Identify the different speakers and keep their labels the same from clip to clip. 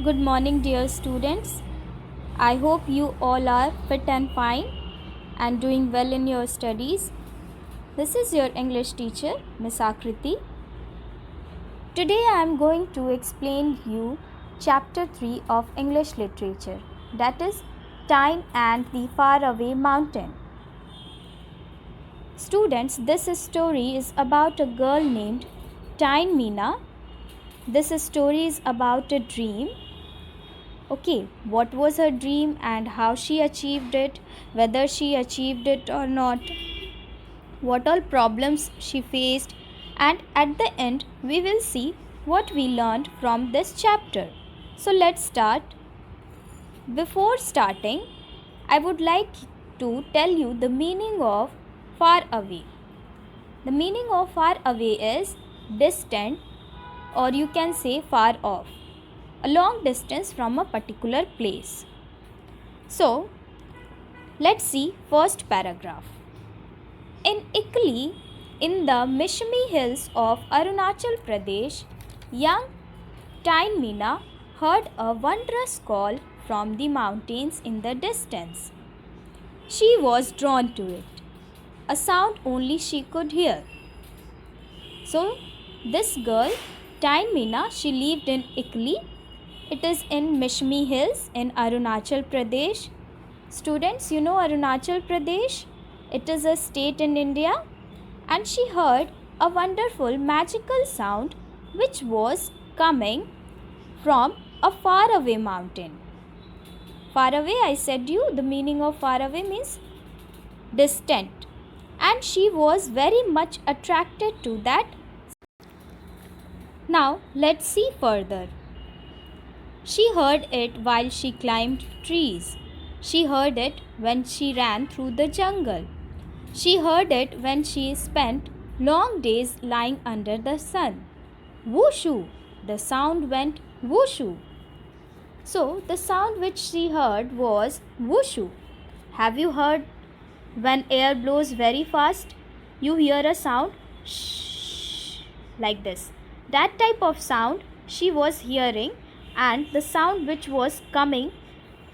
Speaker 1: Good morning, dear students. I hope you all are fit and fine and doing well in your studies. This is your English teacher, Miss Akriti. Today I am going to explain you chapter 3 of English literature, that is Tyne and the Faraway Mountain. Students, this story is about a girl named Tyne Mina. This story is about a dream. Okay, what was her dream and how she achieved it, whether she achieved it or not, what all problems she faced, and at the end we will see what we learned from this chapter. So let's start. Before starting, I would like to tell you the meaning of far away. The meaning of far away is distant, or you can say far off, a long distance from a particular place. So, let's see first paragraph. In Ikli, in the Mishmi hills of Arunachal Pradesh, young Tyne Mina heard a wondrous call from the mountains in the distance. She was drawn to it, a sound only she could hear. So, this girl, Tyne Mina, she lived in Ikli. It is in Mishmi Hills in Arunachal Pradesh. Students, you know Arunachal Pradesh? It is a state in India. And she heard a wonderful magical sound which was coming from a faraway mountain. Far away, I said you, the meaning of far away means distant. And she was very much attracted to that. Now, let's see further. She heard it while she climbed trees. She heard it when she ran through the jungle. She heard it when she spent long days lying under the sun. Whooshu! The sound went whooshu. So, the sound which she heard was whooshu. Have you heard when air blows very fast? You hear a sound shh, like this. That type of sound she was hearing, and the sound which was coming,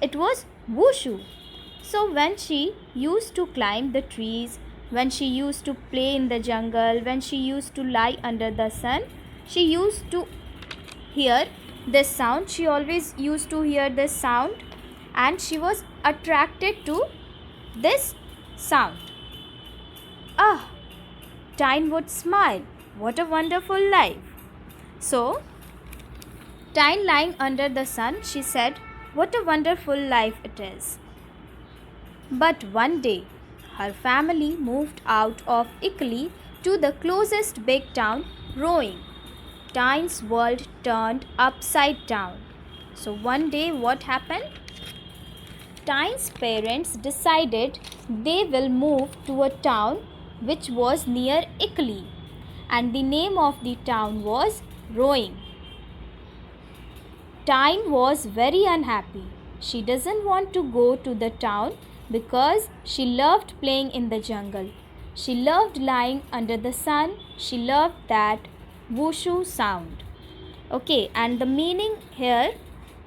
Speaker 1: it was whooshu. So when she used to climb the trees, when she used to play in the jungle, when she used to lie under the sun, she used to hear this sound. She always used to hear this sound, and she was attracted to this sound. Ah, Tyne would smile. What a wonderful life. So, Tyne lying under the sun, she said, what a wonderful life it is. But one day, her family moved out of Ikli to the closest big town, Rowing. Tyne's world turned upside down. So one day what happened? Tyne's parents decided they will move to a town which was near Ikli, and the name of the town was Rowing. Tyne was very unhappy. She doesn't want to go to the town because she loved playing in the jungle. She loved lying under the sun. She loved that whooshu sound. Okay, and the meaning here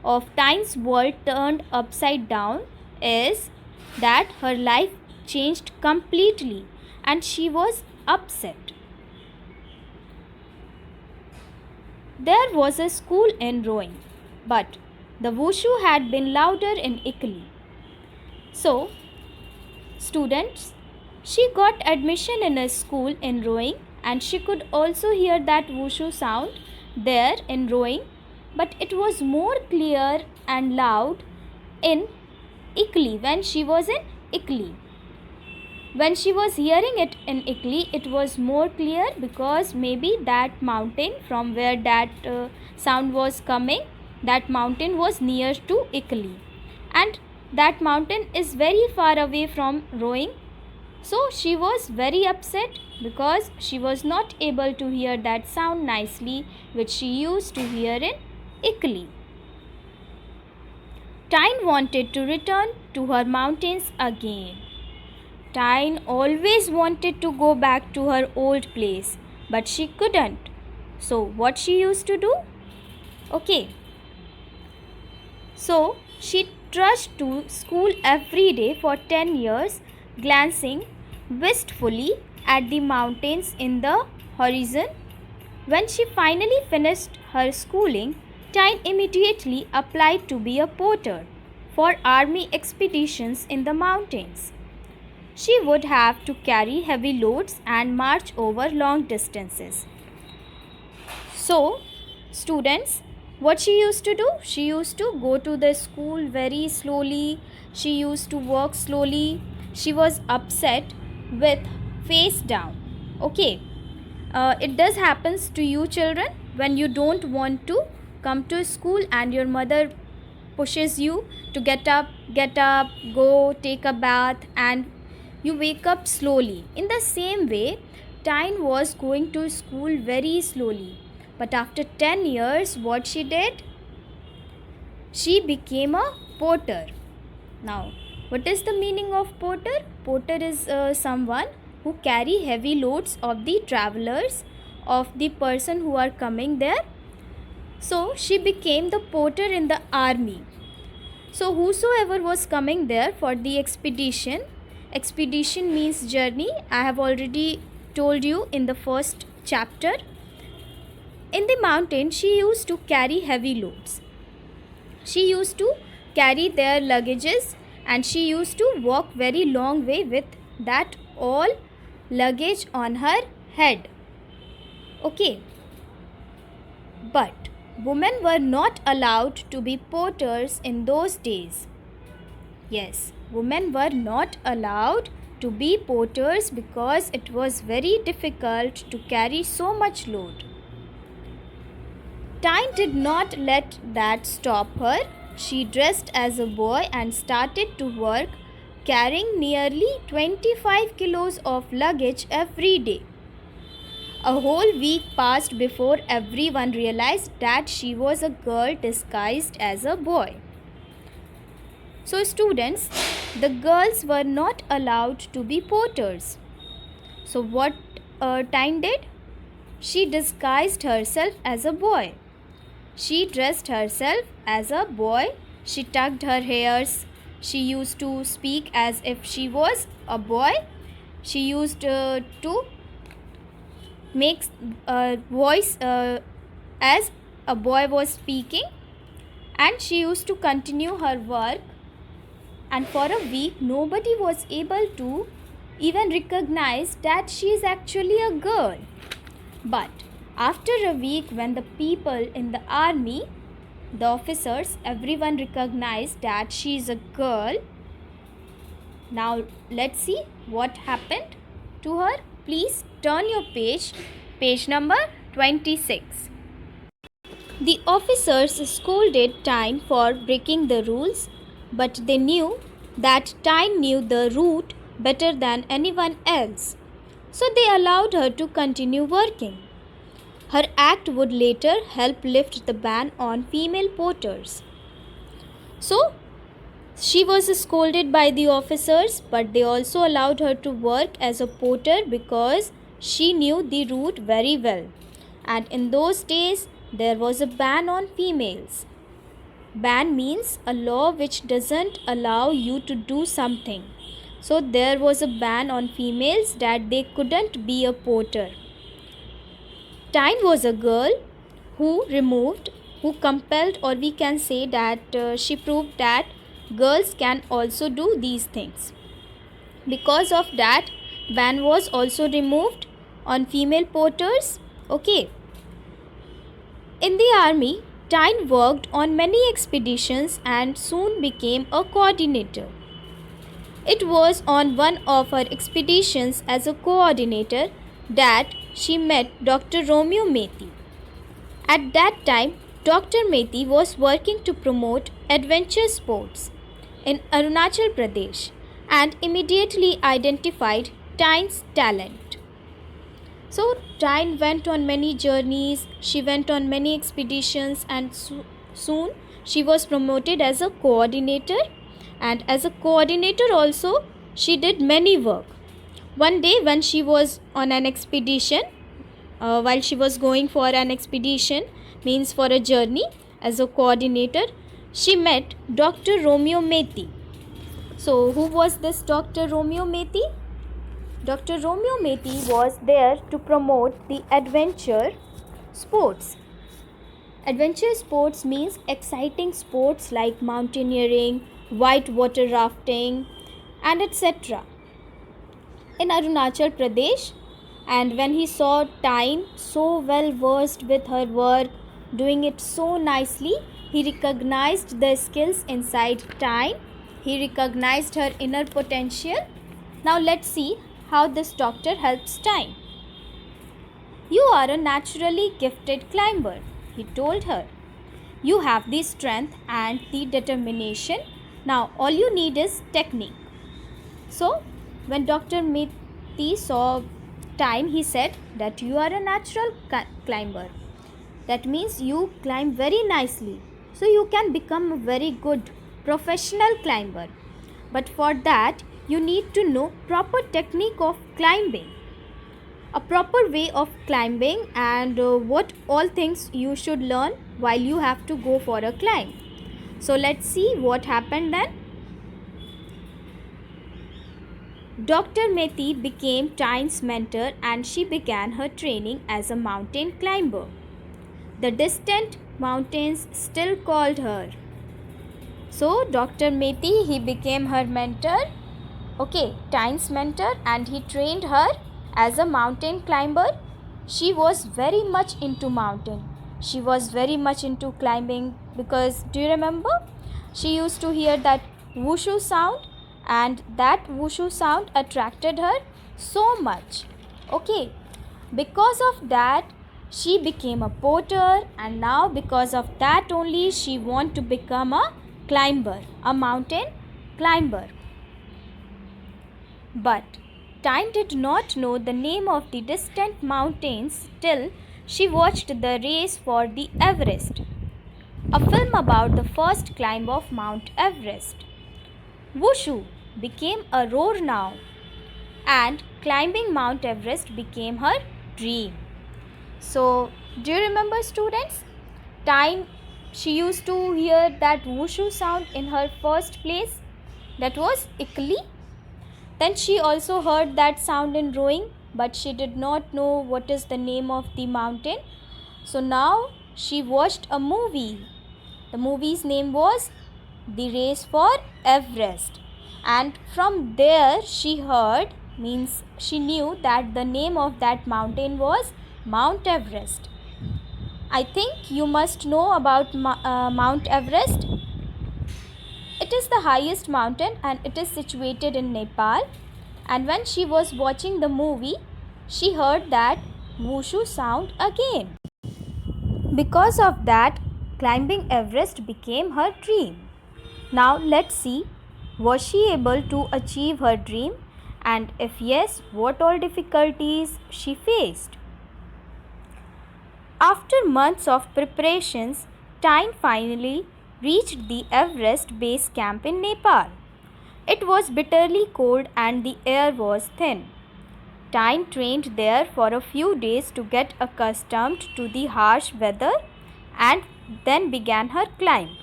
Speaker 1: of Tyne's world turned upside down is that her life changed completely and she was upset. There was a school in Rowing, but the whooshu had been louder in Ikli. So, students, she got admission in a school in Rowing, and she could also hear that whooshu sound there in Rowing, but it was more clear and loud in Ikli when she was in Ikli. When she was hearing it in Ikli, it was more clear because maybe that mountain from where that sound was coming, that mountain was near to Ikli, and that mountain is very far away from Rowing. So she was very upset because she was not able to hear that sound nicely which she used to hear in Ikli. Tyne wanted to return to her mountains again. Tyne always wanted to go back to her old place, but she couldn't. So what she used to do? Okay. So she trudged to school every day for 10 years, glancing wistfully at the mountains in the horizon. When she finally finished her schooling, Tyne immediately applied to be a porter for army expeditions in the mountains. She would have to carry heavy loads and march over long distances. So, students, what she used to do? She used to go to the school very slowly. She used to walk slowly. She was upset with face down. Okay, it does happens to you children when you don't want to come to school and your mother pushes you to get up, go take a bath, and you wake up slowly. In the same way, Tyne was going to school very slowly. But after 10 years, what she did? She became a porter. Now, what is the meaning of porter? Porter is someone who carry heavy loads of the travelers, of the person who are coming there. So, she became the porter in the army. So, whosoever was coming there for the expedition means journey. I have already told you in the first chapter. In the mountain, she used to carry heavy loads. She used to carry their luggages and she used to walk very long way with that all luggage on her head. Okay. But women were not allowed to be porters in those days. Yes, women were not allowed to be porters because it was very difficult to carry so much load. Tyne did not let that stop her. She dressed as a boy and started to work, carrying nearly 25 kilos of luggage every day. A whole week passed before everyone realized that she was a girl disguised as a boy. So, students, the girls were not allowed to be porters. So, what Tyne did? She disguised herself as a boy. She dressed herself as a boy. She tucked her hairs. She used to speak as if she was a boy. She used to make a voice as a boy was speaking. And she used to continue her work. And for a week, nobody was able to even recognize that she is actually a girl. But after a week, when the people in the army, the officers, everyone recognized that she is a girl. Now let's see what happened to her. Please turn your page number 26. The officers scolded Tyne for breaking the rules, but they knew that Tyne knew the route better than anyone else. So they allowed her to continue working. Her act would later help lift the ban on female porters. So, she was scolded by the officers, but they also allowed her to work as a porter because she knew the route very well. And in those days, there was a ban on females. Ban means a law which doesn't allow you to do something. So, there was a ban on females that they couldn't be a porter. Tyne was a girl who compelled, or we can say that she proved that girls can also do these things. Because of that, ban was also removed on female porters. Okay. In the army, Tyne worked on many expeditions and soon became a coordinator. It was on one of her expeditions as a coordinator that she met Dr. Romeo Methi. At that time, Dr. Methi was working to promote adventure sports in Arunachal Pradesh and immediately identified Tyne's talent. So, Tyne went on many journeys, she went on many expeditions, and soon she was promoted as a coordinator. And as a coordinator also, she did many work. One day when she was on an expedition, while she was going for an expedition, means for a journey as a coordinator, she met Dr. Romeo Meti. So, who was this Dr. Romeo Meti? Dr. Romeo Meti was there to promote the adventure sports. Adventure sports means exciting sports like mountaineering, whitewater rafting, and etc. in Arunachal Pradesh. And when he saw Tyne so well versed with her work, doing it so nicely, he recognized the skills inside Tyne. He recognized her inner potential. Now let's see how this doctor helps Tyne. You are a naturally gifted climber, he told her. You have the strength and the determination. Now all you need is technique. So when Dr. Meti saw Tyne, he said that you are a natural climber. That means you climb very nicely. So you can become a very good professional climber. But for that, you need to know proper technique of climbing. A proper way of climbing and what all things you should learn while you have to go for a climb. So let's see what happened then. Dr. Meti became Tyne's mentor and she began her training as a mountain climber. The distant mountains still called her. So Dr. Meti, he became her mentor, Tyne's mentor, and he trained her as a mountain climber. She was very much into mountain. She was very much into climbing because, do you remember? She used to hear that whooshu sound, and that whooshu sound attracted her so much. Because of that, she became a porter, and now because of that only she want to become a climber, a mountain climber. But Tyne did not know the name of the distant mountains till she watched the race for the Everest, a film about the first climb of Mount Everest. Wushu became a roar now, and climbing Mount Everest became her dream. So, do you remember, students? Tyne, she used to hear that whooshu sound in her first place. That was Ikli. Then she also heard that sound in rowing, but she did not know what is the name of the mountain. So now she watched a movie. The movie's name was The Race for Everest. And from there she heard, means she knew that the name of that mountain was Mount Everest. I think you must know about Mount Everest. It is the highest mountain and it is situated in Nepal. And when she was watching the movie, she heard that whooshu sound again. Because of that, climbing Everest became her dream. Now let's see, was she able to achieve her dream? And if yes, what all difficulties she faced? After months of preparations, Tyne finally reached the Everest base camp in Nepal. It was bitterly cold and the air was thin. Tyne trained there for a few days to get accustomed to the harsh weather and then began her climb.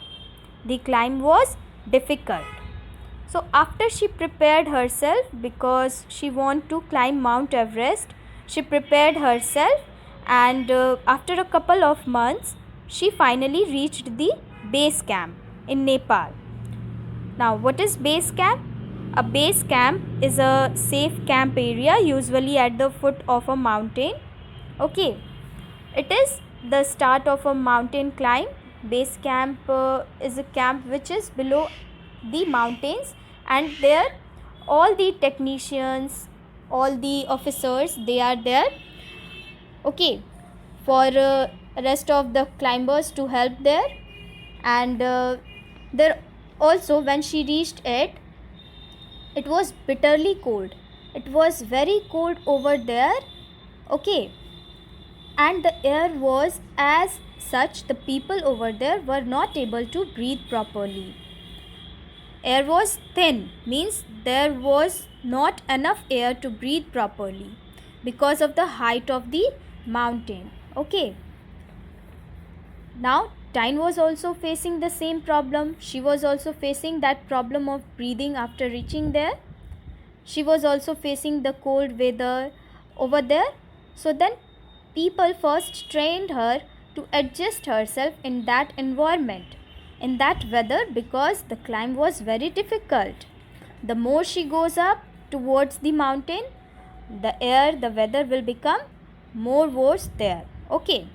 Speaker 1: The climb was difficult. So after she prepared herself, because she wanted to climb Mount Everest, she prepared herself, and after a couple of months she finally reached the base camp in Nepal. Now what is base camp? A base camp is a safe camp area, usually at the foot of a mountain. It is the start of a mountain climb. Base camp is a camp which is below the mountains, and there all the technicians, all the officers, they are there for rest of the climbers to help there. And there also, when she reached it, it was bitterly cold. It was very cold over there. And the air was as such, the people over there were not able to breathe properly. Air was thin, means there was not enough air to breathe properly because of the height of the mountain. Now Tyne was also facing the same problem. She was also facing that problem of breathing after reaching there. She was also facing the cold weather over there. So then people first trained her to adjust herself in that environment, in that weather, because the climb was very difficult. The more she goes up towards the mountain, the weather will become more worse there. Okay.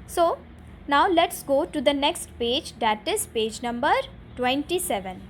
Speaker 1: So now let's go to the next page, that is page number 27.